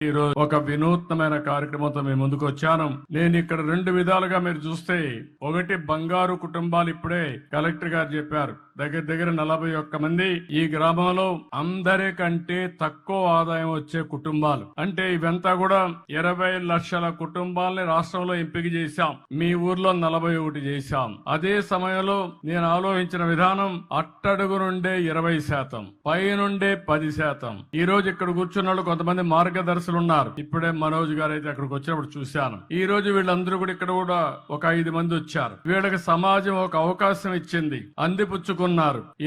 ఈ రోజు ఒక వినూత్నమైన కార్యక్రమంతో మేము ముందుకు వచ్చాను. నేను ఇక్కడ రెండు విధాలుగా మీరు చూస్తే, ఒకటి బంగారు కుటుంబాలు ఇప్పుడే కలెక్టర్ గారు చెప్పారు. దగ్గర దగ్గర 41 మంది ఈ గ్రామంలో అందరికంటే తక్కువ ఆదాయం వచ్చే కుటుంబాలు. అంటే ఇవంతా కూడా 20 లక్షల కుటుంబాలని రాష్ట్రంలో ఎంపిక చేశాం. మీ ఊర్లో 41 చేశాం. అదే సమయంలో నేను ఆలోచించిన విధానం అట్టడుగు నుండే 20%, పై నుండే 10%. ఈ రోజు ఇక్కడ కూర్చున్న వాళ్ళు కొంతమంది మార్గదర్శకులు ఉన్నారు. ఇప్పుడే మనోజ్ గారు అయితే అక్కడికి వచ్చినప్పుడు చూశాను. ఈ రోజు వీళ్ళందరూ కూడా ఇక్కడ కూడా ఒక 5 మంది వచ్చారు. వీళ్ళకి సమాజం ఒక అవకాశం ఇచ్చింది, అందిపుచ్చుకున్నారు.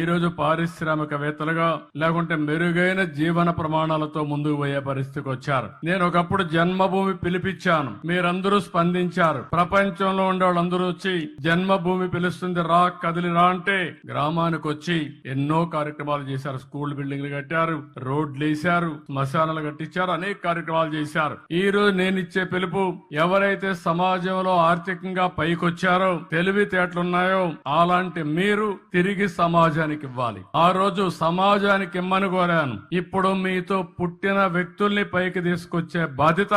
ఈ రోజు పారిశ్రామికవేత్తలుగా లేకుంటే మెరుగైన జీవన ప్రమాణాలతో ముందుకు పోయే పరిస్థితికి వచ్చారు. నేను ఒకప్పుడు జన్మభూమి పిలిపించాను, మీరందరూ స్పందించారు. ప్రపంచంలో ఉండే వాళ్ళందరూ వచ్చి జన్మభూమి పిలుస్తుంది రా, కదిలి రా అంటే గ్రామానికి వచ్చి ఎన్నో కార్యక్రమాలు చేశారు. స్కూల్ బిల్డింగ్లు కట్టారు, రోడ్లు వేశారు, శ్మశానాలు కట్టించారు, అనేక కార్యక్రమాలు చేశారు. ఈ రోజు నేను ఇచ్చే పిలుపు, ఎవరైతే సమాజంలో ఆర్థికంగా పైకొచ్చారో, తెలివితేటలున్నాయో అలాంటి మీరు తిరిగి సమాజానికి ఇవ్వాలి. ఆ రోజు సమాజానికి ఇమ్మని కోరాను. ఇప్పుడు మీతో పుట్టిన వ్యక్తుల్ని పైకి తీసుకొచ్చే బాధ్యత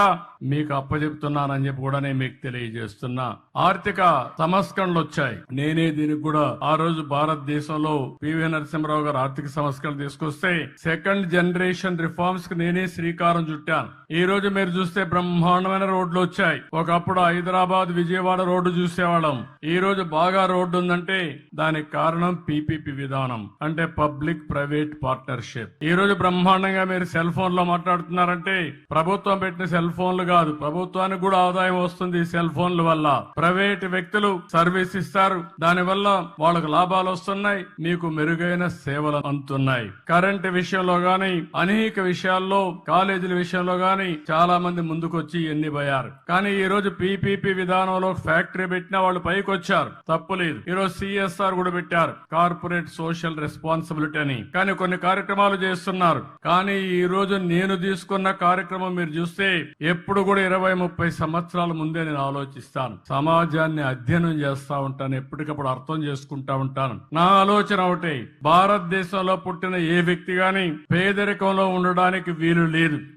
మీకు అప్పచెప్తున్నానని చెప్పి కూడా నేను మీకు తెలియజేస్తున్నా. ఆర్థిక సంస్కరణలు వచ్చాయి. నేనే దీనికి కూడా ఆ రోజు భారతదేశంలో పివి నరసింహరావు గారు ఆర్థిక సంస్కరణలు తీసుకొస్తే సెకండ్ జనరేషన్ రిఫార్మ్స్ కి నేనే శ్రీకారం చుట్టాను. ఈ రోజు మీరు చూస్తే బ్రహ్మాండమైన రోడ్లు వచ్చాయి. ఒకప్పుడు హైదరాబాద్ విజయవాడ రోడ్డు చూసేవాళ్ళం. ఈ రోజు బాగా రోడ్డు ఉందంటే దానికి కారణం పీపీపీ విధానం, అంటే పబ్లిక్ ప్రైవేట్ పార్ట్నర్షిప్. ఈ రోజు బ్రహ్మాండంగా మీరు సెల్ ఫోన్ లో మాట్లాడుతున్నారంటే ప్రభుత్వం పెట్టిన సెల్ ఫోన్లు కాదు, ప్రభుత్వానికి కూడా ఆదాయం వస్తుంది ఈ సెల్ ఫోన్ల వల్ల. ప్రైవేట్ వ్యక్తులు సర్వీస్ ఇస్తారు, దానివల్ల వాళ్ళకు లాభాలు వస్తున్నాయి, మీకు మెరుగైన సేవలు అందుతున్నాయి. కరెంటు విషయంలో గాని, అనేక విషయాల్లో, కాలేజీల విషయంలో గాని చాలా మంది ముందుకు వచ్చి ఎన్ని పోయారు. కానీ ఈ రోజు పీపీపీ విధానంలో ఫ్యాక్టరీ పెట్టినా వాళ్ళు పైకి వచ్చారు, తప్పులేదు. ఈ రోజు సిఎస్ఆర్ కూడా పెట్టారు, కార్పొరేట్ సోషల్ రెస్పాన్సిబిలిటీ అని. కానీ కొన్ని కార్యక్రమాలు చేస్తున్నారు. కానీ ఈ రోజు నేను తీసుకున్న కార్యక్రమం మీరు చూస్తే ఎప్పుడు కూడా 20-30 సంవత్సరాల ముందే నేను ఆలోచిస్తాను. సమాజాన్ని అధ్యయనం చేస్తా ఉంటాను, ఎప్పటికప్పుడు అర్థం చేసుకుంటా ఉంటాను. నా ఆలోచన ఒకటే, భారతదేశంలో పుట్టిన ఏ వ్యక్తి గాని పేదరికంలో ఉండడానికి వీలు లేదు.